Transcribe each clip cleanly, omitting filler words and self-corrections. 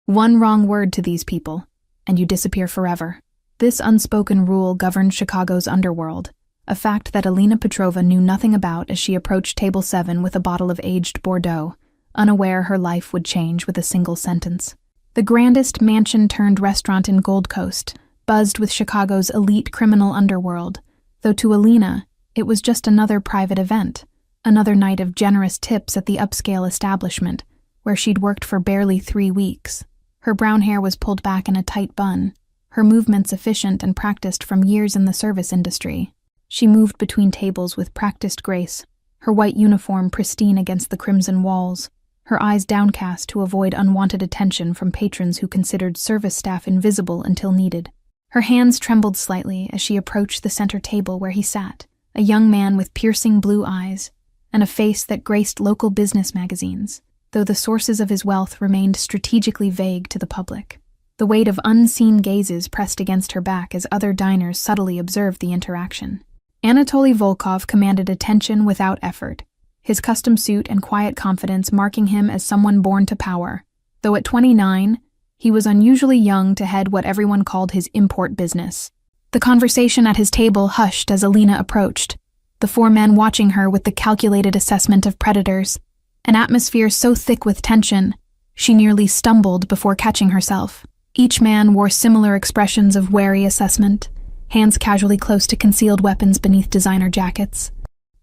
One wrong word to these people, and you disappear forever. This unspoken rule governed Chicago's underworld, a fact that Alina Petrova knew nothing about as she approached Table 7 with a bottle of aged Bordeaux, unaware her life would change with a single sentence. The grandest mansion-turned-restaurant in Gold Coast buzzed with Chicago's elite criminal underworld, though to Alina, it was just another private event, another night of generous tips at the upscale establishment, where she'd worked for barely 3 weeks. Her brown hair was pulled back in a tight bun, her movements efficient and practiced from years in the service industry. She moved between tables with practiced grace, her white uniform pristine against the crimson walls, her eyes downcast to avoid unwanted attention from patrons who considered service staff invisible until needed. Her hands trembled slightly as she approached the center table where he sat, a young man with piercing blue eyes and a face that graced local business magazines, though the sources of his wealth remained strategically vague to the public. The weight of unseen gazes pressed against her back as other diners subtly observed the interaction. Anatoly Volkov commanded attention without effort, his custom suit and quiet confidence marking him as someone born to power. Though at 29, he was unusually young to head what everyone called his import business. The conversation at his table hushed as Alina approached, the 4 men watching her with the calculated assessment of predators, an atmosphere so thick with tension, she nearly stumbled before catching herself. Each man wore similar expressions of wary assessment, hands casually close to concealed weapons beneath designer jackets.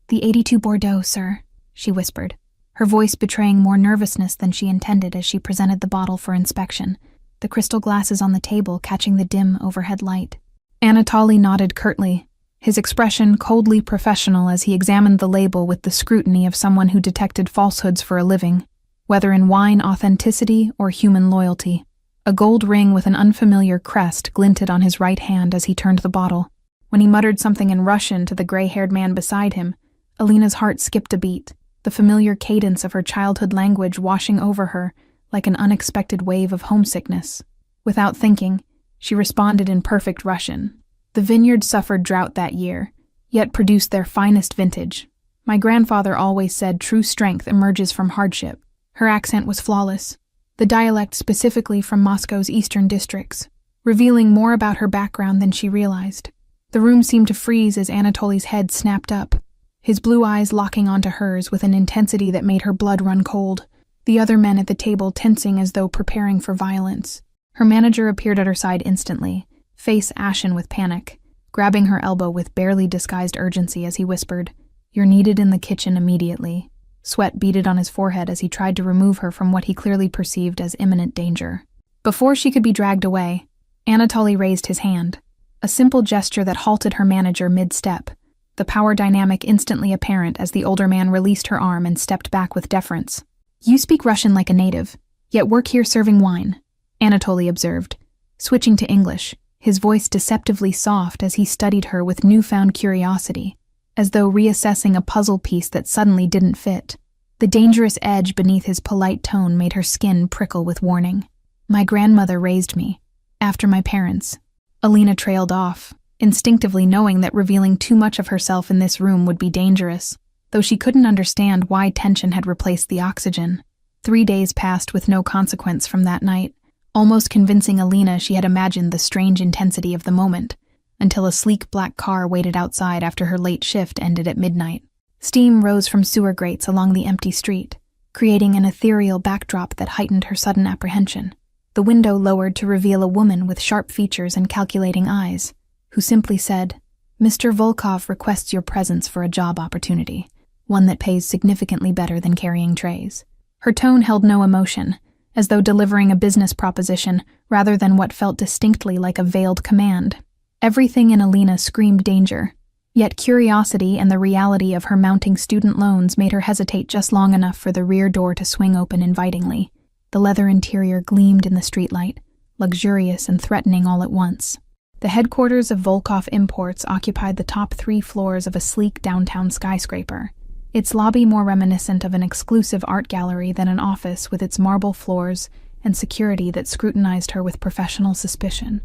"The 82 Bordeaux, sir," she whispered, her voice betraying more nervousness than she intended as she presented the bottle for inspection, the crystal glasses on the table catching the dim overhead light. Anatoly nodded curtly, his expression coldly professional as he examined the label with the scrutiny of someone who detected falsehoods for a living, whether in wine authenticity or human loyalty. A gold ring with an unfamiliar crest glinted on his right hand as he turned the bottle. When he muttered something in Russian to the gray-haired man beside him, Alina's heart skipped a beat, the familiar cadence of her childhood language washing over her like an unexpected wave of homesickness. Without thinking, she responded in perfect Russian. "The vineyard suffered drought that year, yet produced their finest vintage. My grandfather always said true strength emerges from hardship." Her accent was flawless, the dialect specifically from Moscow's eastern districts, revealing more about her background than she realized. The room seemed to freeze as Anatoly's head snapped up, his blue eyes locking onto hers with an intensity that made her blood run cold, the other men at the table tensing as though preparing for violence. Her manager appeared at her side instantly, face ashen with panic, grabbing her elbow with barely disguised urgency as he whispered, "You're needed in the kitchen immediately." Sweat beaded on his forehead as he tried to remove her from what he clearly perceived as imminent danger. Before she could be dragged away, Anatoly raised his hand, a simple gesture that halted her manager mid-step, the power dynamic instantly apparent as the older man released her arm and stepped back with deference. "You speak Russian like a native, yet work here serving wine," Anatoly observed, switching to English, his voice deceptively soft as he studied her with newfound curiosity, as though reassessing a puzzle piece that suddenly didn't fit. The dangerous edge beneath his polite tone made her skin prickle with warning. "My grandmother raised me, after my parents." Alina trailed off, instinctively knowing that revealing too much of herself in this room would be dangerous, though she couldn't understand why tension had replaced the oxygen. 3 days passed with no consequence from that night, almost convincing Alina she had imagined the strange intensity of the moment, until a sleek black car waited outside after her late shift ended at midnight. Steam rose from sewer grates along the empty street, creating an ethereal backdrop that heightened her sudden apprehension. The window lowered to reveal a woman with sharp features and calculating eyes, who simply said, "Mr. Volkov requests your presence for a job opportunity, one that pays significantly better than carrying trays." Her tone held no emotion, as though delivering a business proposition rather than what felt distinctly like a veiled command. Everything in Alina screamed danger, yet curiosity and the reality of her mounting student loans made her hesitate just long enough for the rear door to swing open invitingly. The leather interior gleamed in the streetlight, luxurious and threatening all at once. The headquarters of Volkov Imports occupied the top 3 floors of a sleek downtown skyscraper, its lobby more reminiscent of an exclusive art gallery than an office with its marble floors and security that scrutinized her with professional suspicion.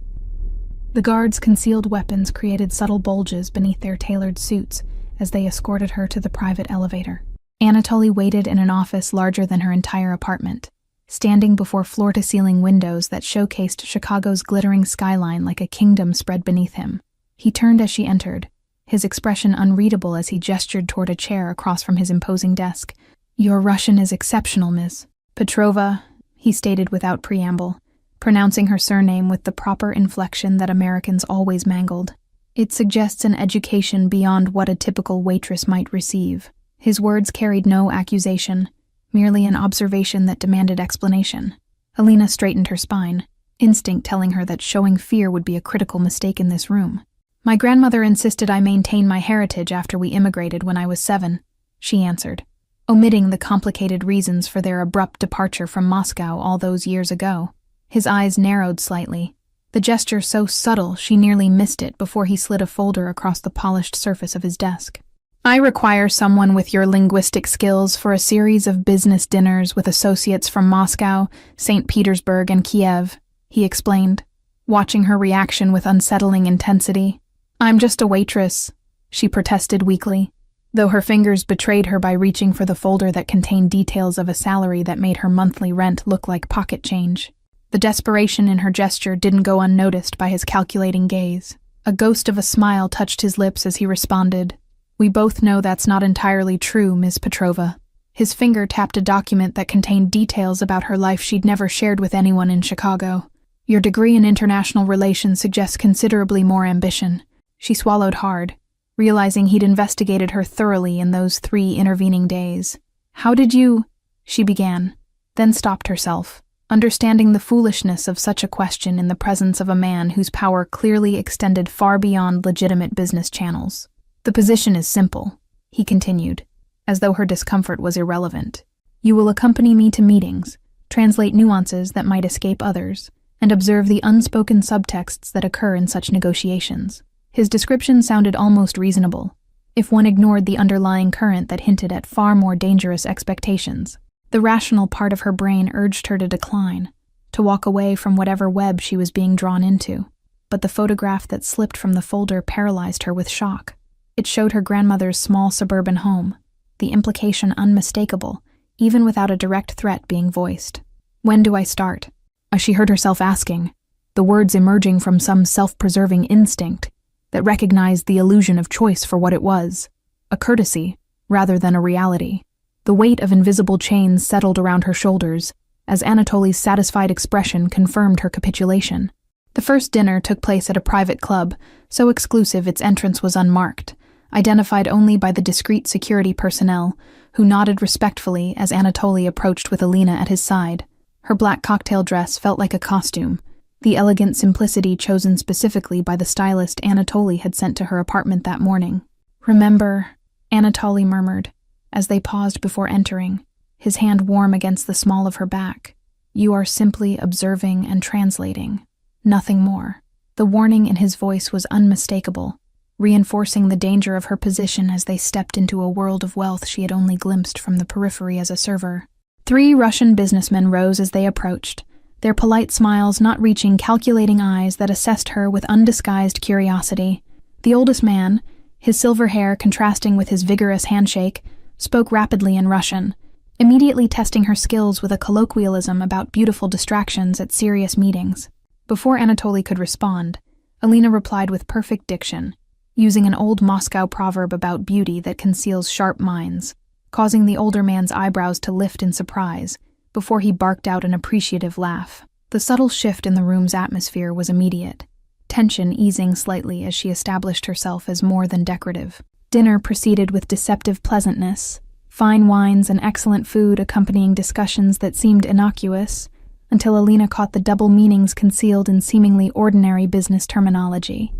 The guards' concealed weapons created subtle bulges beneath their tailored suits as they escorted her to the private elevator. Anatoly waited in an office larger than her entire apartment, standing before floor-to-ceiling windows that showcased Chicago's glittering skyline like a kingdom spread beneath him. He turned as she entered, his expression unreadable as he gestured toward a chair across from his imposing desk. "Your Russian is exceptional, Miss Petrova," he stated without preamble, pronouncing her surname with the proper inflection that Americans always mangled. "It suggests an education beyond what a typical waitress might receive." His words carried no accusation, merely an observation that demanded explanation. Alina straightened her spine, instinct telling her that showing fear would be a critical mistake in this room. "My grandmother insisted I maintain my heritage after we immigrated when I was 7, she answered, omitting the complicated reasons for their abrupt departure from Moscow all those years ago. His eyes narrowed slightly, the gesture so subtle she nearly missed it before he slid a folder across the polished surface of his desk. "I require someone with your linguistic skills for a series of business dinners with associates from Moscow, St. Petersburg, and Kiev," he explained, watching her reaction with unsettling intensity. "I'm just a waitress," she protested weakly, though her fingers betrayed her by reaching for the folder that contained details of a salary that made her monthly rent look like pocket change. The desperation in her gesture didn't go unnoticed by his calculating gaze. A ghost of a smile touched his lips as he responded, "We both know that's not entirely true, Ms. Petrova." His finger tapped a document that contained details about her life she'd never shared with anyone in Chicago. "Your degree in international relations suggests considerably more ambition." She swallowed hard, realizing he'd investigated her thoroughly in those 3 intervening days. "How did you—" she began, then stopped herself, understanding the foolishness of such a question in the presence of a man whose power clearly extended far beyond legitimate business channels. "The position is simple," he continued, as though her discomfort was irrelevant. "You will accompany me to meetings, translate nuances that might escape others, and observe the unspoken subtexts that occur in such negotiations." His description sounded almost reasonable, if one ignored the underlying current that hinted at far more dangerous expectations. The rational part of her brain urged her to decline, to walk away from whatever web she was being drawn into, but the photograph that slipped from the folder paralyzed her with shock. It showed her grandmother's small suburban home, the implication unmistakable, even without a direct threat being voiced. "When do I start?" She heard herself asking, the words emerging from some self-preserving instinct that recognized the illusion of choice for what it was, a courtesy rather than a reality. The weight of invisible chains settled around her shoulders as Anatoly's satisfied expression confirmed her capitulation. The first dinner took place at a private club, so exclusive its entrance was unmarked, identified only by the discreet security personnel, who nodded respectfully as Anatoly approached with Alina at his side. Her black cocktail dress felt like a costume, the elegant simplicity chosen specifically by the stylist Anatoly had sent to her apartment that morning. "Remember," Anatoly murmured, as they paused before entering, his hand warm against the small of her back. "You are simply observing and translating, nothing more." The warning in his voice was unmistakable, reinforcing the danger of her position as they stepped into a world of wealth she had only glimpsed from the periphery as a server. 3 Russian businessmen rose as they approached, their polite smiles not reaching calculating eyes that assessed her with undisguised curiosity. The oldest man, his silver hair contrasting with his vigorous handshake, spoke rapidly in Russian, immediately testing her skills with a colloquialism about beautiful distractions at serious meetings. Before Anatoly could respond, Alina replied with perfect diction, using an old Moscow proverb about beauty that conceals sharp minds, causing the older man's eyebrows to lift in surprise before he barked out an appreciative laugh. The subtle shift in the room's atmosphere was immediate, tension easing slightly as she established herself as more than decorative. Dinner proceeded with deceptive pleasantness, fine wines and excellent food accompanying discussions that seemed innocuous, until Alina caught the double meanings concealed in seemingly ordinary business terminology.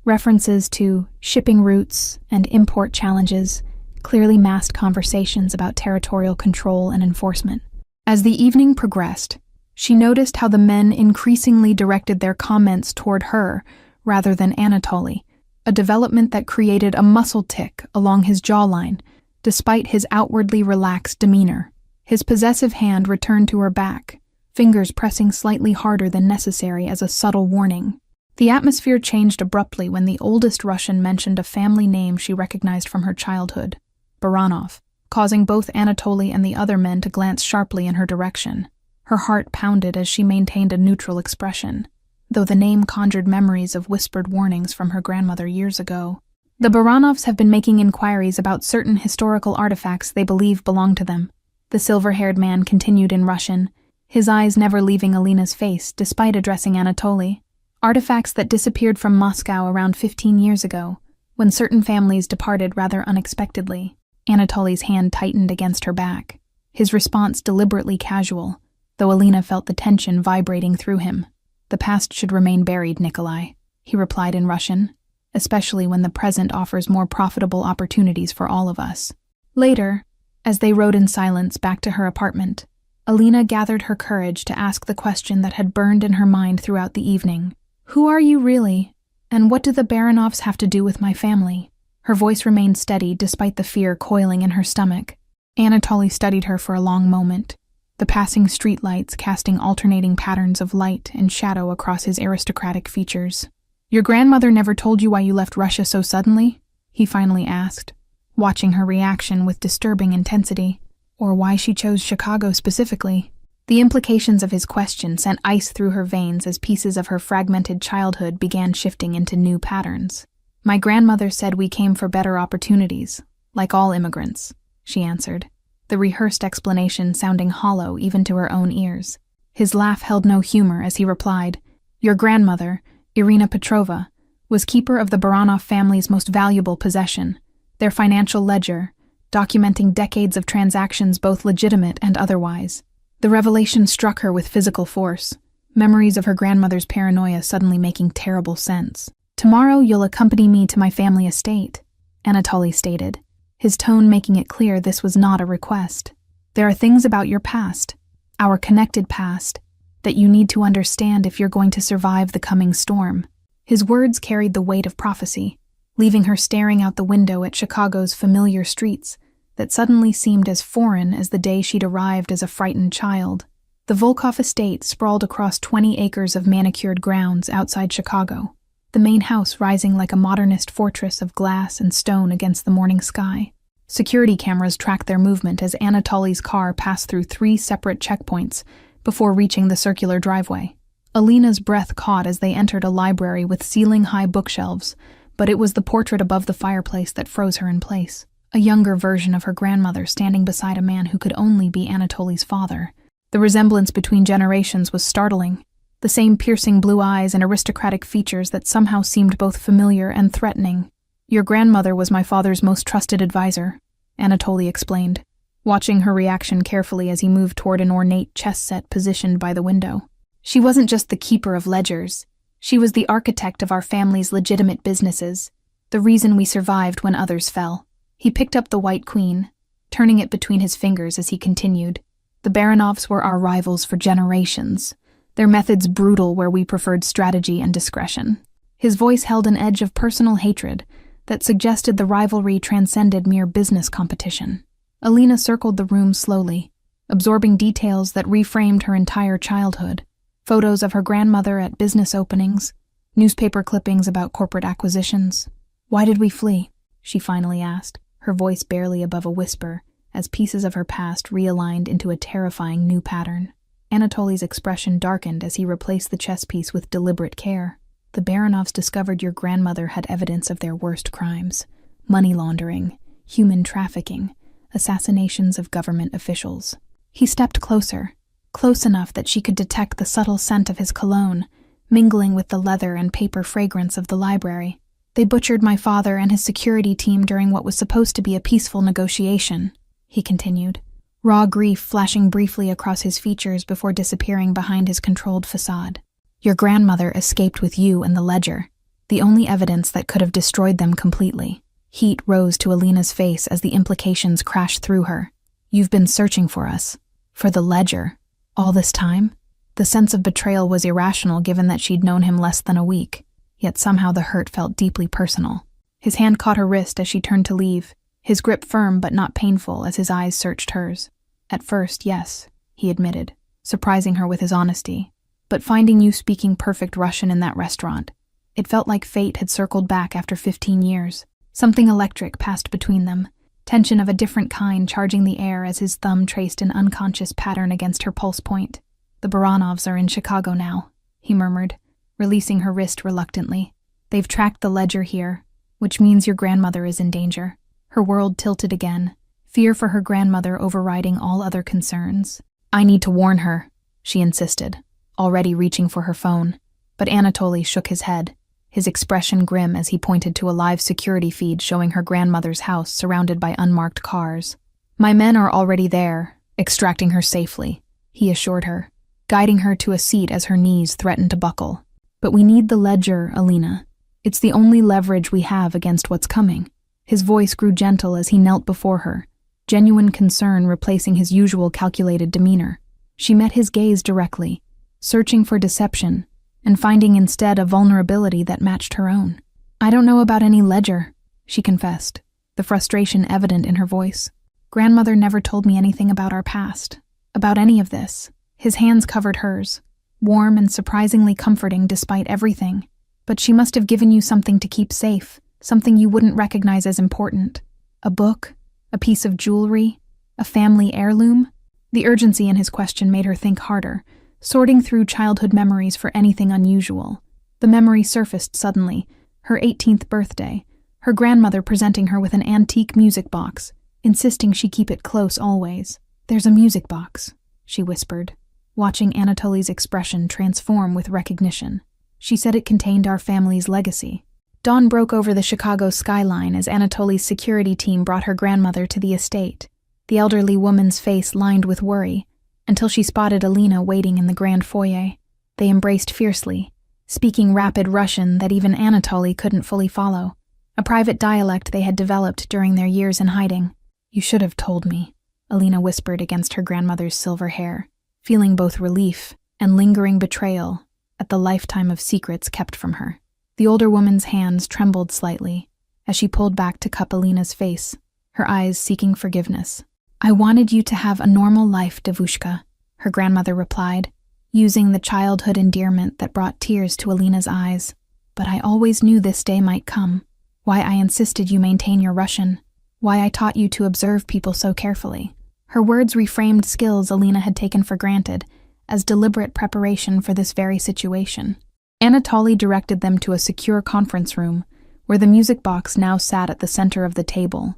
References to shipping routes and import challenges clearly masked conversations about territorial control and enforcement. As the evening progressed, she noticed how the men increasingly directed their comments toward her rather than Anatoly, a development that created a muscle tic along his jawline, despite his outwardly relaxed demeanor. His possessive hand returned to her back, fingers pressing slightly harder than necessary as a subtle warning. The atmosphere changed abruptly when the oldest Russian mentioned a family name she recognized from her childhood, Baranov, causing both Anatoly and the other men to glance sharply in her direction. Her heart pounded as she maintained a neutral expression, though the name conjured memories of whispered warnings from her grandmother years ago. The Baranovs have been making inquiries about certain historical artifacts they believe belong to them. The silver-haired man continued in Russian, his eyes never leaving Alina's face despite addressing Anatoly. Artifacts that disappeared from Moscow around 15 years ago, when certain families departed rather unexpectedly. Anatoly's hand tightened against her back, his response deliberately casual, though Alina felt the tension vibrating through him. "The past should remain buried, Nikolai," he replied in Russian, "especially when the present offers more profitable opportunities for all of us." Later, as they rode in silence back to her apartment, Alina gathered her courage to ask the question that had burned in her mind throughout the evening. "Who are you really? And what do the Baranovs have to do with my family?" Her voice remained steady despite the fear coiling in her stomach. Anatoly studied her for a long moment, the passing streetlights casting alternating patterns of light and shadow across his aristocratic features. "Your grandmother never told you why you left Russia so suddenly?" he finally asked, watching her reaction with disturbing intensity. "Or why she chose Chicago specifically?" The implications of his question sent ice through her veins as pieces of her fragmented childhood began shifting into new patterns. "My grandmother said we came for better opportunities, like all immigrants," she answered, the rehearsed explanation sounding hollow even to her own ears. His laugh held no humor as he replied, "Your grandmother, Irina Petrova, was keeper of the Baranov family's most valuable possession, their financial ledger, documenting decades of transactions both legitimate and otherwise." The revelation struck her with physical force, memories of her grandmother's paranoia suddenly making terrible sense. "Tomorrow you'll accompany me to my family estate," Anatoly stated, his tone making it clear this was not a request. "There are things about your past, our connected past, that you need to understand if you're going to survive the coming storm." His words carried the weight of prophecy, leaving her staring out the window at Chicago's familiar streets that suddenly seemed as foreign as the day she'd arrived as a frightened child. The Volkov estate sprawled across 20 acres of manicured grounds outside Chicago, the main house rising like a modernist fortress of glass and stone against the morning sky. Security cameras tracked their movement as Anatoly's car passed through 3 separate checkpoints before reaching the circular driveway. Alina's breath caught as they entered a library with ceiling-high bookshelves, but it was the portrait above the fireplace that froze her in place. A younger version of her grandmother standing beside a man who could only be Anatoly's father. The resemblance between generations was startling. The same piercing blue eyes and aristocratic features that somehow seemed both familiar and threatening. "Your grandmother was my father's most trusted advisor," Anatoly explained, watching her reaction carefully as he moved toward an ornate chess set positioned by the window. "She wasn't just the keeper of ledgers. She was the architect of our family's legitimate businesses, the reason we survived when others fell." He picked up the white queen, turning it between his fingers as he continued. "The Baranovs were our rivals for generations, their methods brutal where we preferred strategy and discretion." His voice held an edge of personal hatred that suggested the rivalry transcended mere business competition. Alina circled the room slowly, absorbing details that reframed her entire childhood. Photos of her grandmother at business openings, newspaper clippings about corporate acquisitions. "Why did we flee?" she finally asked, her voice barely above a whisper, as pieces of her past realigned into a terrifying new pattern. Anatoly's expression darkened as he replaced the chess piece with deliberate care. "The Baranovs discovered your grandmother had evidence of their worst crimes: money laundering, human trafficking, assassinations of government officials." He stepped closer, close enough that she could detect the subtle scent of his cologne, mingling with the leather and paper fragrance of the library. "They butchered my father and his security team during what was supposed to be a peaceful negotiation," he continued, raw grief flashing briefly across his features before disappearing behind his controlled facade. "Your grandmother escaped with you and the ledger, the only evidence that could have destroyed them completely." Heat rose to Alina's face as the implications crashed through her. "You've been searching for us, for the ledger, all this time?" The sense of betrayal was irrational given that she'd known him less than a week. Yet somehow the hurt felt deeply personal. His hand caught her wrist as she turned to leave, his grip firm but not painful as his eyes searched hers. "At first, yes," he admitted, surprising her with his honesty. "But finding you speaking perfect Russian in that restaurant, it felt like fate had circled back after 15 years. Something electric passed between them, tension of a different kind charging the air as his thumb traced an unconscious pattern against her pulse point." The Baranovs are in Chicago now, he murmured, releasing her wrist reluctantly. They've tracked the ledger here, which means your grandmother is in danger. Her world tilted again, fear for her grandmother overriding all other concerns. I need to warn her, she insisted, already reaching for her phone. But Anatoly shook his head, his expression grim as he pointed to a live security feed showing her grandmother's house surrounded by unmarked cars. My men are already there, extracting her safely, he assured her, guiding her to a seat as her knees threatened to buckle. But we need the ledger, Alina. It's the only leverage we have against what's coming. His voice grew gentle as he knelt before her, genuine concern replacing his usual calculated demeanor. She met his gaze directly, searching for deception, and finding instead a vulnerability that matched her own. I don't know about any ledger, she confessed, the frustration evident in her voice. Grandmother never told me anything about our past, about any of this. His hands covered hers, warm and surprisingly comforting despite everything. But she must have given you something to keep safe, something you wouldn't recognize as important. A book, a piece of jewelry, a family heirloom? The urgency in his question made her think harder, sorting through childhood memories for anything unusual. The memory surfaced suddenly, her 18th birthday, her grandmother presenting her with an antique music box, insisting she keep it close always. There's a music box, she whispered, watching Anatoly's expression transform with recognition. She said it contained our family's legacy. Dawn broke over the Chicago skyline as Anatoly's security team brought her grandmother to the estate, the elderly woman's face lined with worry, until she spotted Alina waiting in the grand foyer. They embraced fiercely, speaking rapid Russian that even Anatoly couldn't fully follow, a private dialect they had developed during their years in hiding. You should have told me, Alina whispered against her grandmother's silver hair, feeling both relief and lingering betrayal at the lifetime of secrets kept from her. The older woman's hands trembled slightly as she pulled back to cup Alina's face, her eyes seeking forgiveness. I wanted you to have a normal life, Devushka, her grandmother replied, using the childhood endearment that brought tears to Alina's eyes. But I always knew this day might come. Why I insisted you maintain your Russian. Why I taught you to observe people so carefully. Her words reframed skills Alina had taken for granted as deliberate preparation for this very situation. Anatoly directed them to a secure conference room, where the music box now sat at the center of the table,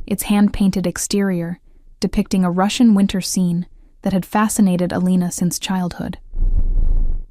its hand-painted exterior depicting a Russian winter scene that had fascinated Alina since childhood.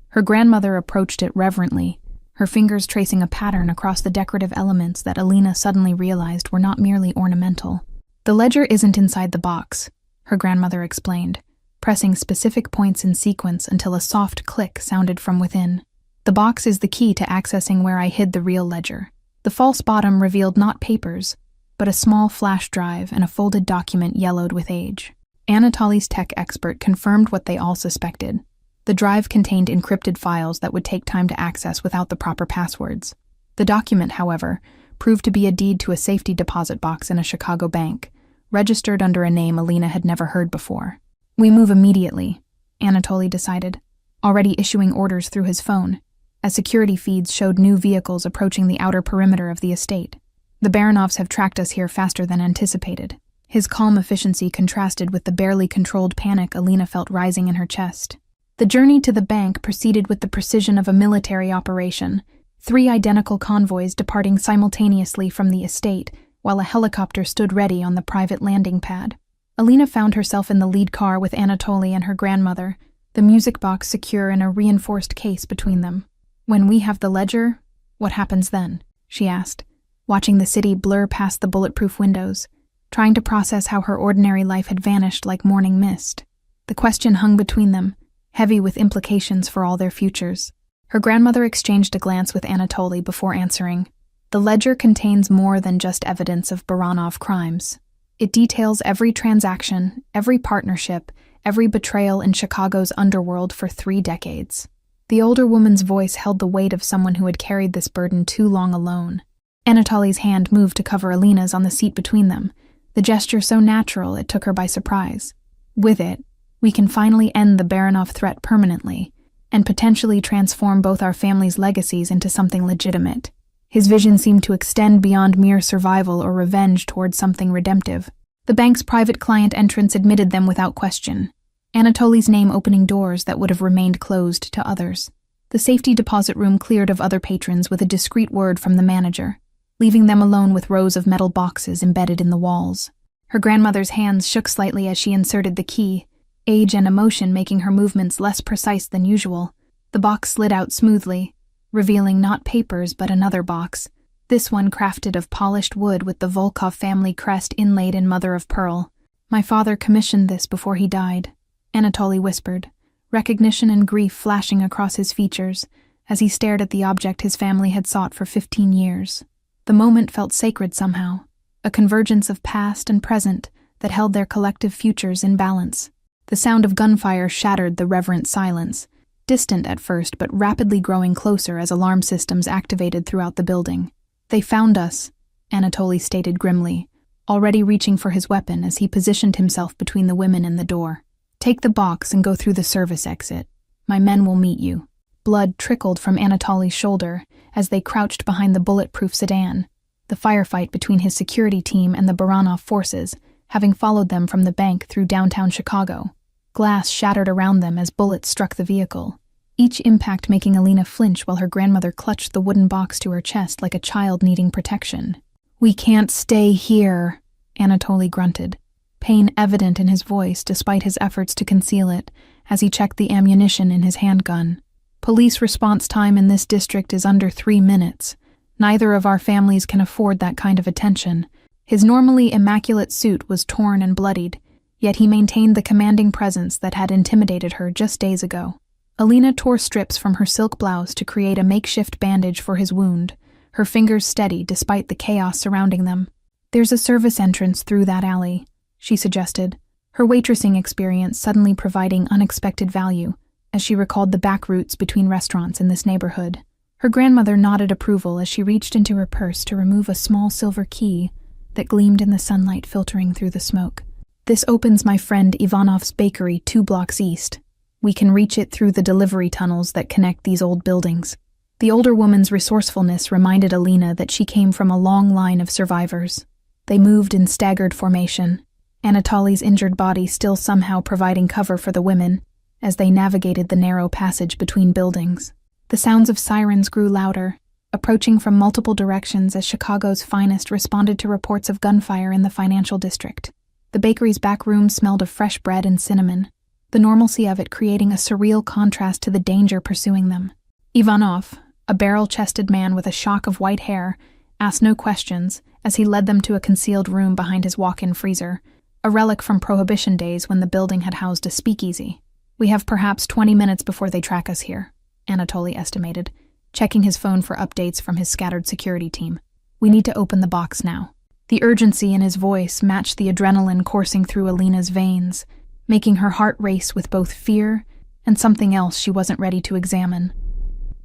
Her grandmother approached it reverently, her fingers tracing a pattern across the decorative elements that Alina suddenly realized were not merely ornamental. The ledger isn't inside the box, her grandmother explained, pressing specific points in sequence until a soft click sounded from within. The box is the key to accessing where I hid the real ledger. The false bottom revealed not papers, but a small flash drive and a folded document yellowed with age. Anatoly's tech expert confirmed what they all suspected. The drive contained encrypted files that would take time to access without the proper passwords. The document, however, proved to be a deed to a safety deposit box in a Chicago bank, registered under a name Alina had never heard before. We move immediately, Anatoly decided, already issuing orders through his phone, as security feeds showed new vehicles approaching the outer perimeter of the estate. The Baranovs have tracked us here faster than anticipated. His calm efficiency contrasted with the barely controlled panic Alina felt rising in her chest. The journey to the bank proceeded with the precision of a military operation, 3 identical convoys departing simultaneously from the estate, while a helicopter stood ready on the private landing pad. Alina found herself in the lead car with Anatoly and her grandmother, the music box secure in a reinforced case between them. When we have the ledger, what happens then? She asked, watching the city blur past the bulletproof windows, trying to process how her ordinary life had vanished like morning mist. The question hung between them, heavy with implications for all their futures. Her grandmother exchanged a glance with Anatoly before answering. The ledger contains more than just evidence of Baranov crimes. It details every transaction, every partnership, every betrayal in Chicago's underworld for 3 decades. The older woman's voice held the weight of someone who had carried this burden too long alone. Anatoly's hand moved to cover Alina's on the seat between them, the gesture so natural it took her by surprise. With it, we can finally end the Baranov threat permanently, and potentially transform both our family's legacies into something legitimate. His vision seemed to extend beyond mere survival or revenge towards something redemptive. The bank's private client entrance admitted them without question. Anatoly's name opening doors that would have remained closed to others. The safety deposit room cleared of other patrons with a discreet word from the manager, leaving them alone with rows of metal boxes embedded in the walls. Her grandmother's hands shook slightly as she inserted the key, age and emotion making her movements less precise than usual. The box slid out smoothly, revealing not papers but another box, this one crafted of polished wood with the Volkov family crest inlaid in mother of pearl. "My father commissioned this before he died," Anatoly whispered, recognition and grief flashing across his features as he stared at the object his family had sought for 15 years. The moment felt sacred somehow, a convergence of past and present that held their collective futures in balance. The sound of gunfire shattered the reverent silence, distant at first but rapidly growing closer as alarm systems activated throughout the building. "They found us," Anatoly stated grimly, already reaching for his weapon as he positioned himself between the women and the door. "Take the box and go through the service exit. My men will meet you." Blood trickled from Anatoly's shoulder as they crouched behind the bulletproof sedan, the firefight between his security team and the Baranov forces, having followed them from the bank through downtown Chicago. Glass shattered around them as bullets struck the vehicle, each impact making Alina flinch while her grandmother clutched the wooden box to her chest like a child needing protection. "We can't stay here," Anatoly grunted, pain evident in his voice despite his efforts to conceal it as he checked the ammunition in his handgun. "Police response time in this district is under 3 minutes. Neither of our families can afford that kind of attention." His normally immaculate suit was torn and bloodied, yet he maintained the commanding presence that had intimidated her just days ago. Alina tore strips from her silk blouse to create a makeshift bandage for his wound, her fingers steady despite the chaos surrounding them. "There's a service entrance through that alley," she suggested, her waitressing experience suddenly providing unexpected value as she recalled the back routes between restaurants in this neighborhood. Her grandmother nodded approval as she reached into her purse to remove a small silver key that gleamed in the sunlight filtering through the smoke. "This opens my friend Ivanov's bakery 2 blocks east. We can reach it through the delivery tunnels that connect these old buildings." The older woman's resourcefulness reminded Alina that she came from a long line of survivors. They moved in staggered formation, Anatoly's injured body still somehow providing cover for the women as they navigated the narrow passage between buildings. The sounds of sirens grew louder, approaching from multiple directions as Chicago's finest responded to reports of gunfire in the financial district. The bakery's back room smelled of fresh bread and cinnamon, the normalcy of it creating a surreal contrast to the danger pursuing them. Ivanov, a barrel-chested man with a shock of white hair, asked no questions as he led them to a concealed room behind his walk-in freezer, a relic from Prohibition days when the building had housed a speakeasy. "We have perhaps 20 minutes before they track us here," Anatoly estimated, checking his phone for updates from his scattered security team. "We need to open the box now." The urgency in his voice matched the adrenaline coursing through Alina's veins, making her heart race with both fear and something else she wasn't ready to examine.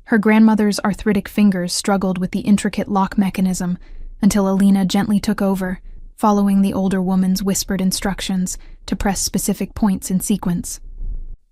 Her grandmother's arthritic fingers struggled with the intricate lock mechanism until Alina gently took over, following the older woman's whispered instructions to press specific points in sequence.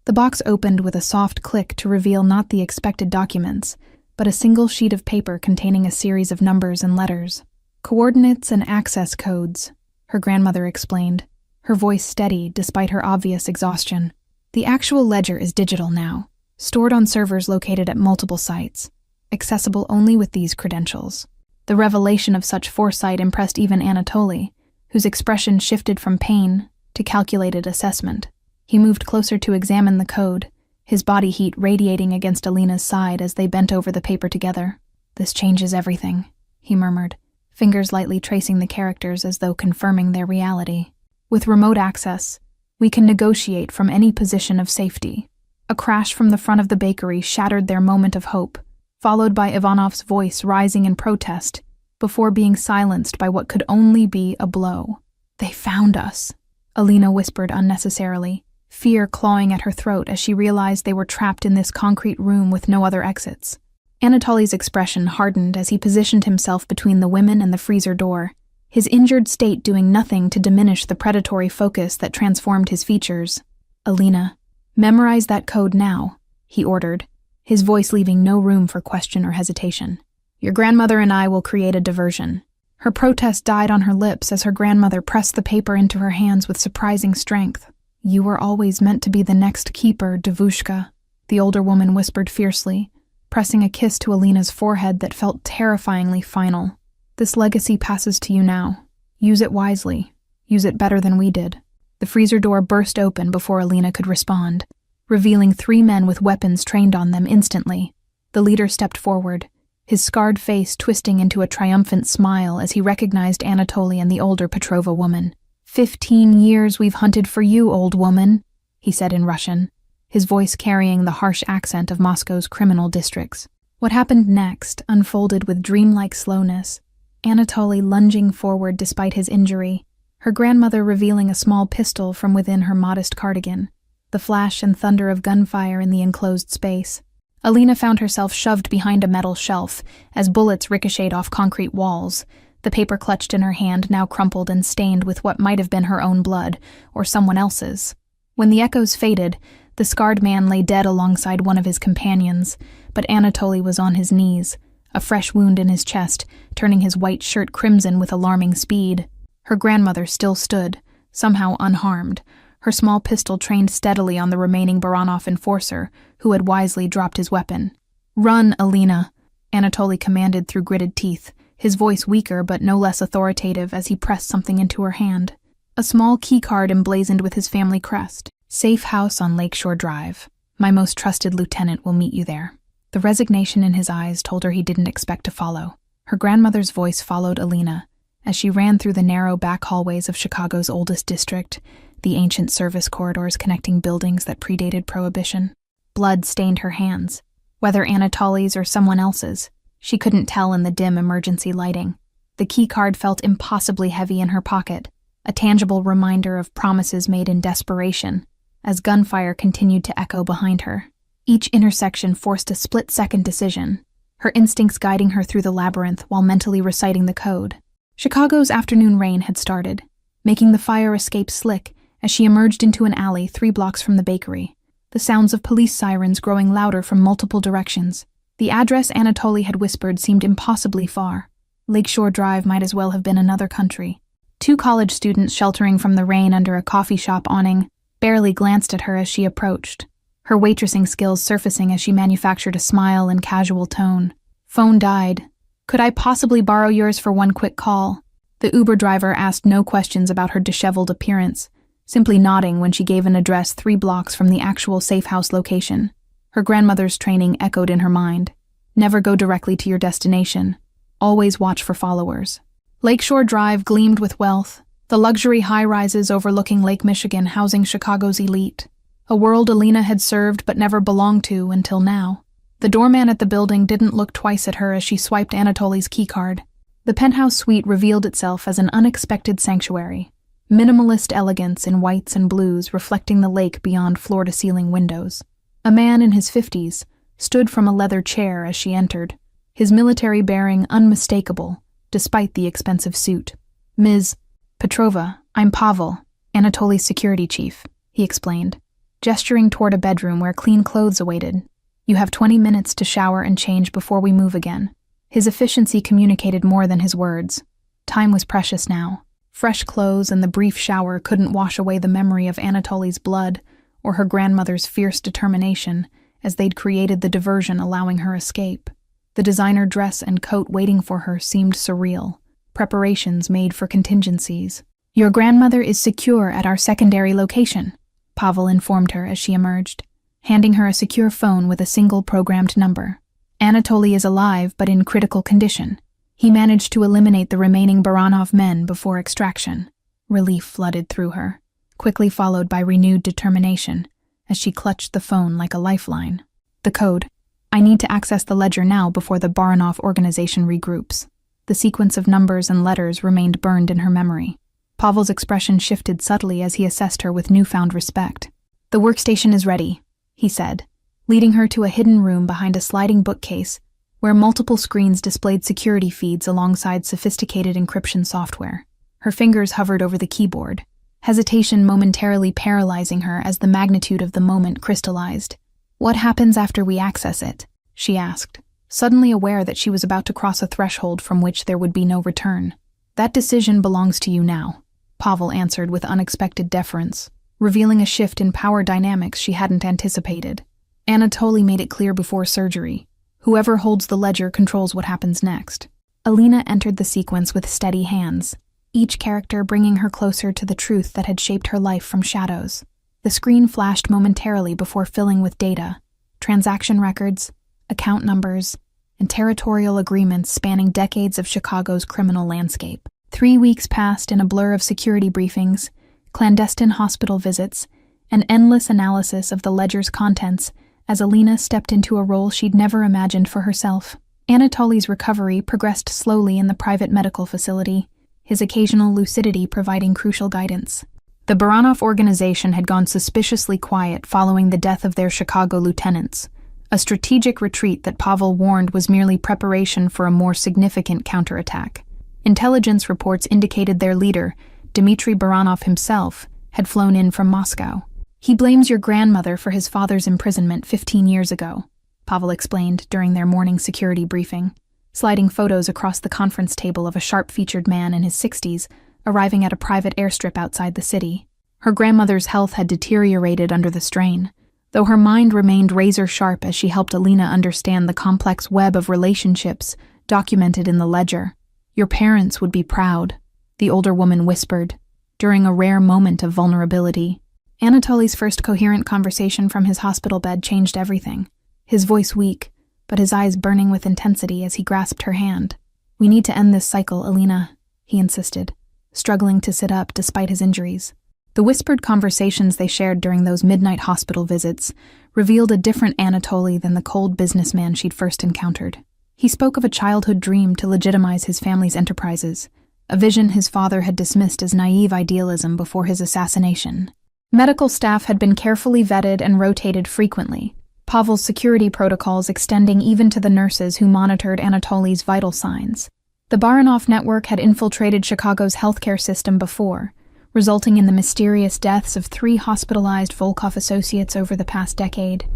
The box opened with a soft click to reveal not the expected documents, but a single sheet of paper containing a series of numbers and letters. "Coordinates and access codes," her grandmother explained, her voice steady despite her obvious exhaustion. "The actual ledger is digital now, stored on servers located at multiple sites, accessible only with these credentials." The revelation of such foresight impressed even Anatoly, whose expression shifted from pain to calculated assessment. He moved closer to examine the code, his body heat radiating against Alina's side as they bent over the paper together. "This changes everything," he murmured, fingers lightly tracing the characters as though confirming their reality. "With remote access, we can negotiate from any position of safety." A crash from the front of the bakery shattered their moment of hope, followed by Ivanov's voice rising in protest, before being silenced by what could only be a blow. "They found us," Alina whispered unnecessarily, fear clawing at her throat as she realized they were trapped in this concrete room with no other exits. Anatoly's expression hardened as he positioned himself between the women and the freezer door, his injured state doing nothing to diminish the predatory focus that transformed his features. "Alina, memorize that code now," he ordered, his voice leaving no room for question or hesitation. "Your grandmother and I will create a diversion." Her protest died on her lips as her grandmother pressed the paper into her hands with surprising strength. You were always meant to be the next keeper, Devushka, the older woman whispered fiercely, pressing a kiss to Alina's forehead that felt terrifyingly final. This legacy passes to you now. Use it wisely. Use it better than we did. The freezer door burst open before Alina could respond, revealing 3 men with weapons trained on them instantly. The leader stepped forward, his scarred face twisting into a triumphant smile as he recognized Anatoly and the older Petrova woman. 15 years we've hunted for you, old woman, he said in Russian, his voice carrying the harsh accent of Moscow's criminal districts. What happened next unfolded with dreamlike slowness, Anatoly lunging forward despite his injury, her grandmother revealing a small pistol from within her modest cardigan, the flash and thunder of gunfire in the enclosed space. Alina found herself shoved behind a metal shelf as bullets ricocheted off concrete walls, the paper clutched in her hand now crumpled and stained with what might have been her own blood, or someone else's. When the echoes faded, the scarred man lay dead alongside one of his companions, but Anatoly was on his knees, a fresh wound in his chest, turning his white shirt crimson with alarming speed. Her grandmother still stood, somehow unharmed, her small pistol trained steadily on the remaining Baranov enforcer, who had wisely dropped his weapon. "Run, Alina," Anatoly commanded through gritted teeth, his voice weaker but no less authoritative as he pressed something into her hand. A small keycard emblazoned with his family crest. "Safe house on Lakeshore Drive. My most trusted lieutenant will meet you there." The resignation in his eyes told her he didn't expect to follow. Her grandmother's voice followed Alina as she ran through the narrow back hallways of Chicago's oldest district, the ancient service corridors connecting buildings that predated Prohibition. Blood stained her hands, whether Anatoly's or someone else's. She couldn't tell in the dim emergency lighting. The keycard felt impossibly heavy in her pocket, a tangible reminder of promises made in desperation, as gunfire continued to echo behind her. Each intersection forced a split-second decision, her instincts guiding her through the labyrinth while mentally reciting the code. Chicago's afternoon rain had started, making the fire escape slick as she emerged into an alley 3 blocks from the bakery, the sounds of police sirens growing louder from multiple directions. The address Anatoly had whispered seemed impossibly far. Lakeshore Drive might as well have been another country. 2 college students sheltering from the rain under a coffee shop awning barely glanced at her as she approached, her waitressing skills surfacing as she manufactured a smile and casual tone. "Phone died. Could I possibly borrow yours for one quick call?" The Uber driver asked no questions about her disheveled appearance, simply nodding when she gave an address 3 blocks from the actual safe house location. Her grandmother's training echoed in her mind. Never go directly to your destination. Always watch for followers. Lakeshore Drive gleamed with wealth, the luxury high-rises overlooking Lake Michigan housing Chicago's elite, a world Alina had served but never belonged to until now. The doorman at the building didn't look twice at her as she swiped Anatoly's keycard. The penthouse suite revealed itself as an unexpected sanctuary, minimalist elegance in whites and blues reflecting the lake beyond floor-to-ceiling windows. A man in his 50s stood from a leather chair as she entered, his military bearing unmistakable, despite the expensive suit. "Ms. Petrova, I'm Pavel, Anatoly's security chief," he explained, gesturing toward a bedroom where clean clothes awaited. "You have 20 minutes to shower and change before we move again." His efficiency communicated more than his words. Time was precious now. Fresh clothes and the brief shower couldn't wash away the memory of Anatoly's blood or her grandmother's fierce determination as they'd created the diversion allowing her escape. The designer dress and coat waiting for her seemed surreal, preparations made for contingencies. "Your grandmother is secure at our secondary location," Pavel informed her as she emerged, handing her a secure phone with a single programmed number. "Anatoly is alive but in critical condition. He managed to eliminate the remaining Baranov men before extraction." Relief flooded through her, quickly followed by renewed determination as she clutched the phone like a lifeline. The code. "I need to access the ledger now before the Baranov organization regroups." The sequence of numbers and letters remained burned in her memory. Pavel's expression shifted subtly as he assessed her with newfound respect. "The workstation is ready," he said, leading her to a hidden room behind a sliding bookcase where multiple screens displayed security feeds alongside sophisticated encryption software. Her fingers hovered over the keyboard, hesitation momentarily paralyzing her as the magnitude of the moment crystallized. "What happens after we access it?" she asked, suddenly aware that she was about to cross a threshold from which there would be no return. "That decision belongs to you now," Pavel answered with unexpected deference. revealing a shift in power dynamics she hadn't anticipated. Anatoly made it clear before surgery. Whoever holds the ledger controls what happens next. Alina entered the sequence with steady hands, each character bringing her closer to the truth that had shaped her life from shadows. The screen flashed momentarily before filling with data, transaction records, account numbers, and territorial agreements spanning decades of Chicago's criminal landscape. 3 weeks passed in a blur of security briefings, clandestine hospital visits, and endless analysis of the ledger's contents as Alina stepped into a role she'd never imagined for herself. Anatoly's recovery progressed slowly in the private medical facility, his occasional lucidity providing crucial guidance. The Baranov organization had gone suspiciously quiet following the death of their Chicago lieutenants, a strategic retreat that Pavel warned was merely preparation for a more significant counterattack. Intelligence reports indicated their leader, Dmitry Baranov himself, had flown in from Moscow. "He blames your grandmother for his father's imprisonment 15 years ago," Pavel explained during their morning security briefing, sliding photos across the conference table of a sharp-featured man in his 60s arriving at a private airstrip outside the city. Her grandmother's health had deteriorated under the strain, though her mind remained razor-sharp as she helped Alina understand the complex web of relationships documented in the ledger. "Your parents would be proud," the older woman whispered, during a rare moment of vulnerability. Anatoly's first coherent conversation from his hospital bed changed everything, his voice weak, but his eyes burning with intensity as he grasped her hand. "We need to end this cycle, Alina," he insisted, struggling to sit up despite his injuries. The whispered conversations they shared during those midnight hospital visits revealed a different Anatoly than the cold businessman she'd first encountered. He spoke of a childhood dream to legitimize his family's enterprises, a vision his father had dismissed as naive idealism before his assassination. Medical staff had been carefully vetted and rotated frequently, Pavel's security protocols extending even to the nurses who monitored Anatoly's vital signs. The Baranov network had infiltrated Chicago's healthcare system before, resulting in the mysterious deaths of 3 hospitalized Volkov associates over the past decade.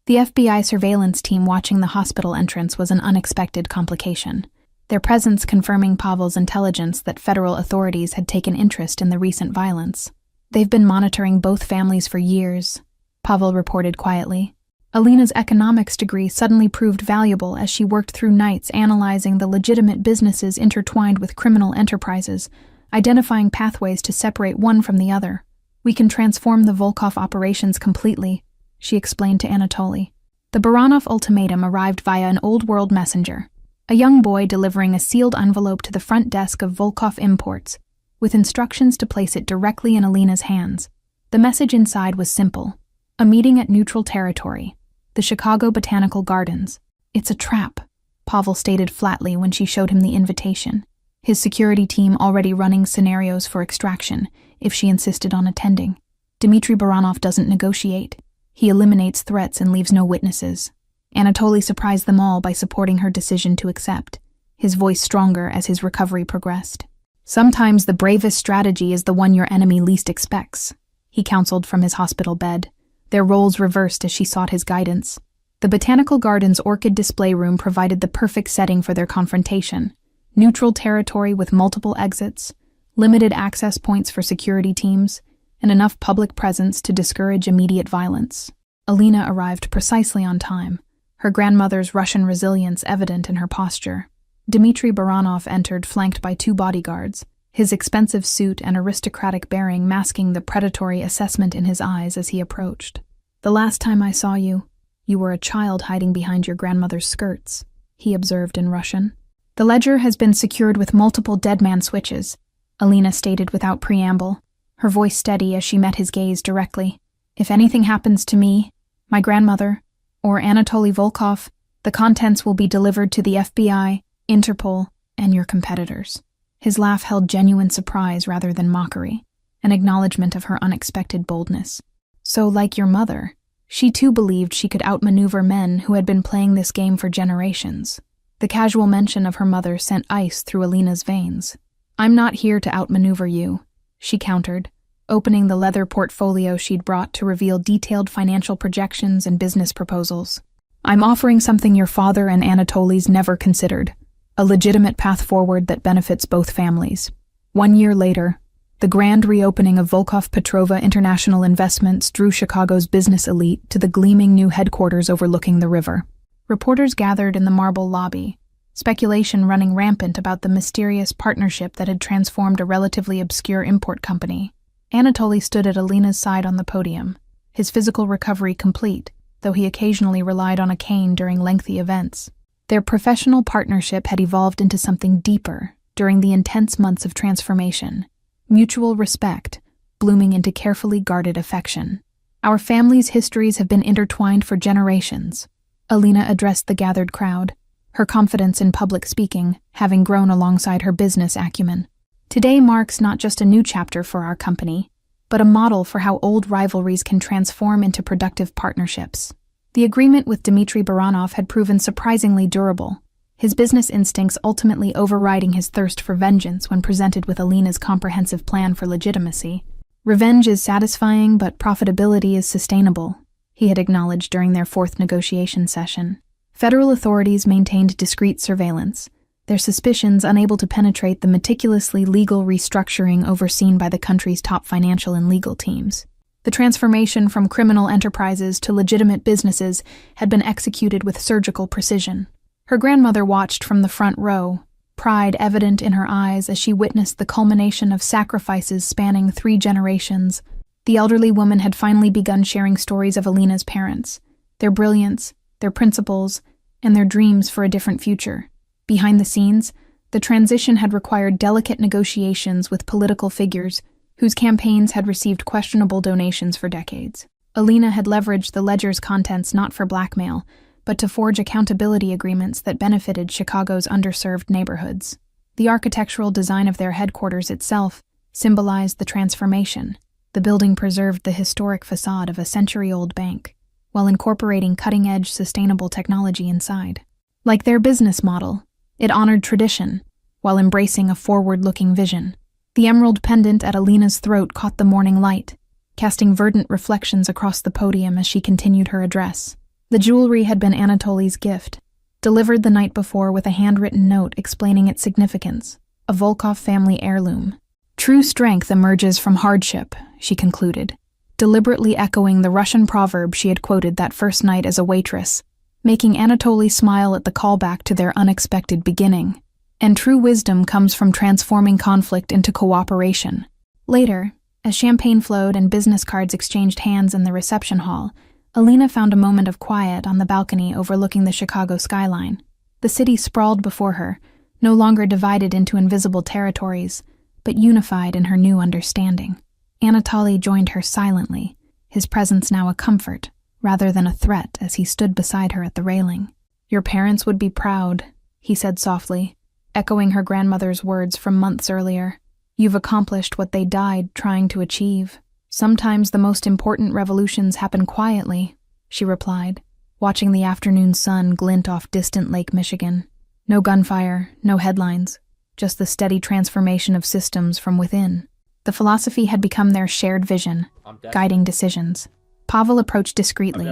The FBI surveillance team watching the hospital entrance was an unexpected complication, their presence confirming Pavel's intelligence that federal authorities had taken interest in the recent violence. "They've been monitoring both families for years," Pavel reported quietly. Alina's economics degree suddenly proved valuable as she worked through nights analyzing the legitimate businesses intertwined with criminal enterprises, identifying pathways to separate one from the other. "We can transform the Volkov operations completely," she explained to Anatoly. The Baranov ultimatum arrived via an old-world messenger, a young boy delivering a sealed envelope to the front desk of Volkov Imports, with instructions to place it directly in Alina's hands. The message inside was simple: a meeting at neutral territory, the Chicago Botanical Gardens. "It's a trap," Pavel stated flatly when she showed him the invitation, his security team already running scenarios for extraction if she insisted on attending. "Dmitry Baranov doesn't negotiate. He eliminates threats and leaves no witnesses." Anatoly surprised them all by supporting her decision to accept, his voice stronger as his recovery progressed. "Sometimes the bravest strategy is the one your enemy least expects," he counseled from his hospital bed, their roles reversed as she sought his guidance. The Botanical Gardens orchid display room provided the perfect setting for their confrontation: neutral territory with multiple exits, limited access points for security teams, and enough public presence to discourage immediate violence. Alina arrived precisely on time, her grandmother's Russian resilience evident in her posture. Dmitry Baranov entered flanked by 2 bodyguards, his expensive suit and aristocratic bearing masking the predatory assessment in his eyes as he approached. "The last time I saw you, you were a child hiding behind your grandmother's skirts," he observed in Russian. "The ledger has been secured with multiple deadman switches," Alina stated without preamble, her voice steady as she met his gaze directly. "If anything happens to me, my grandmother, or Anatoly Volkov, the contents will be delivered to the FBI, Interpol, and your competitors." His laugh held genuine surprise rather than mockery, an acknowledgement of her unexpected boldness. So, like your mother, she too believed she could outmaneuver men who had been playing this game for generations. The casual mention of her mother sent ice through Alina's veins. "I'm not here to outmaneuver you," she countered, opening the leather portfolio she'd brought to reveal detailed financial projections and business proposals. "I'm offering something your father and Anatoly's never considered, a legitimate path forward that benefits both families." 1 year later, The grand reopening of Volkov Petrova International Investments drew Chicago's business elite to the gleaming new headquarters overlooking the river. Reporters gathered in the marble lobby, speculation running rampant about the mysterious partnership that had transformed a relatively obscure import company. Anatoly stood at Alina's side on the podium, his physical recovery complete, though he occasionally relied on a cane during lengthy events. Their professional partnership had evolved into something deeper during the intense months of transformation. Mutual respect, blooming into carefully guarded affection. Our family's histories have been intertwined for generations. Alina addressed the gathered crowd, her confidence in public speaking having grown alongside her business acumen. Today marks not just a new chapter for our company, but a model for how old rivalries can transform into productive partnerships. The agreement with Dmitry Baranov had proven surprisingly durable, his business instincts ultimately overriding his thirst for vengeance when presented with Alina's comprehensive plan for legitimacy. Revenge is satisfying, but profitability is sustainable, he had acknowledged during their fourth negotiation session. Federal authorities maintained discreet surveillance, their suspicions unable to penetrate the meticulously legal restructuring overseen by the country's top financial and legal teams. The transformation from criminal enterprises to legitimate businesses had been executed with surgical precision. Her grandmother watched from the front row, pride evident in her eyes as she witnessed the culmination of sacrifices spanning 3 generations. The elderly woman had finally begun sharing stories of Alina's parents, their brilliance, their principles, and their dreams for a different future. Behind the scenes, the transition had required delicate negotiations with political figures whose campaigns had received questionable donations for decades. Alina had leveraged the ledger's contents not for blackmail, but to forge accountability agreements that benefited Chicago's underserved neighborhoods. The architectural design of their headquarters itself symbolized the transformation. The building preserved the historic facade of a century-old bank, while incorporating cutting-edge sustainable technology inside. Like their business model, it honored tradition, while embracing a forward-looking vision. The emerald pendant at Alina's throat caught the morning light, casting verdant reflections across the podium as she continued her address. The jewelry had been Anatoly's gift, delivered the night before with a handwritten note explaining its significance, a Volkov family heirloom. True strength emerges from hardship, she concluded, deliberately echoing the Russian proverb she had quoted that first night as a waitress, making Anatoly smile at the callback to their unexpected beginning. And true wisdom comes from transforming conflict into cooperation. Later, as champagne flowed and business cards exchanged hands in the reception hall, Alina found a moment of quiet on the balcony overlooking the Chicago skyline. The city sprawled before her, no longer divided into invisible territories, but unified in her new understanding. Anatoly joined her silently, his presence now a comfort, rather than a threat as he stood beside her at the railing. "Your parents would be proud," he said softly, echoing her grandmother's words from months earlier. "You've accomplished what they died trying to achieve." "Sometimes the most important revolutions happen quietly," she replied, watching the afternoon sun glint off distant Lake Michigan. No gunfire, no headlines, just the steady transformation of systems from within. The philosophy had become their shared vision, guiding decisions. Pavel approached discreetly,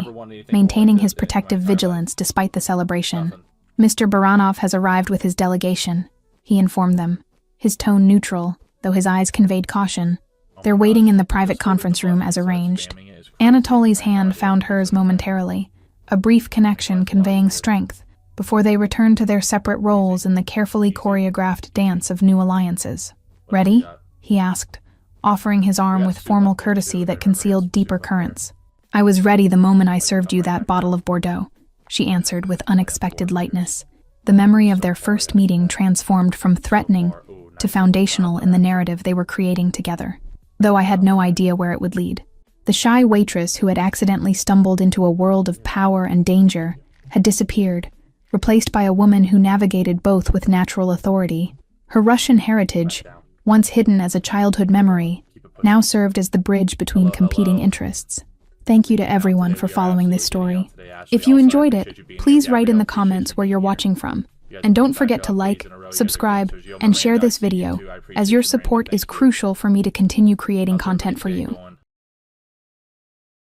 maintaining his protective vigilance despite the celebration. "Mr. Baranov has arrived with his delegation," he informed them, his tone neutral, though his eyes conveyed caution. "They're waiting in the private conference room as arranged." Anatoly's hand found hers momentarily, a brief connection conveying strength, before they returned to their separate roles in the carefully choreographed dance of new alliances. "Ready?" he asked, offering his arm with formal courtesy that concealed deeper currents. "I was ready the moment I served you that bottle of Bordeaux," she answered with unexpected lightness. The memory of their first meeting transformed from threatening to foundational in the narrative they were creating together, though I had no idea where it would lead. The shy waitress who had accidentally stumbled into a world of power and danger had disappeared, replaced by a woman who navigated both with natural authority. Her Russian heritage, once hidden as a childhood memory, now served as the bridge between competing interests. Thank you to everyone for following this story. If you enjoyed it, please write in the comments where you're watching from. And don't forget to like, subscribe, and share this video, as your support is crucial for me to continue creating content for you.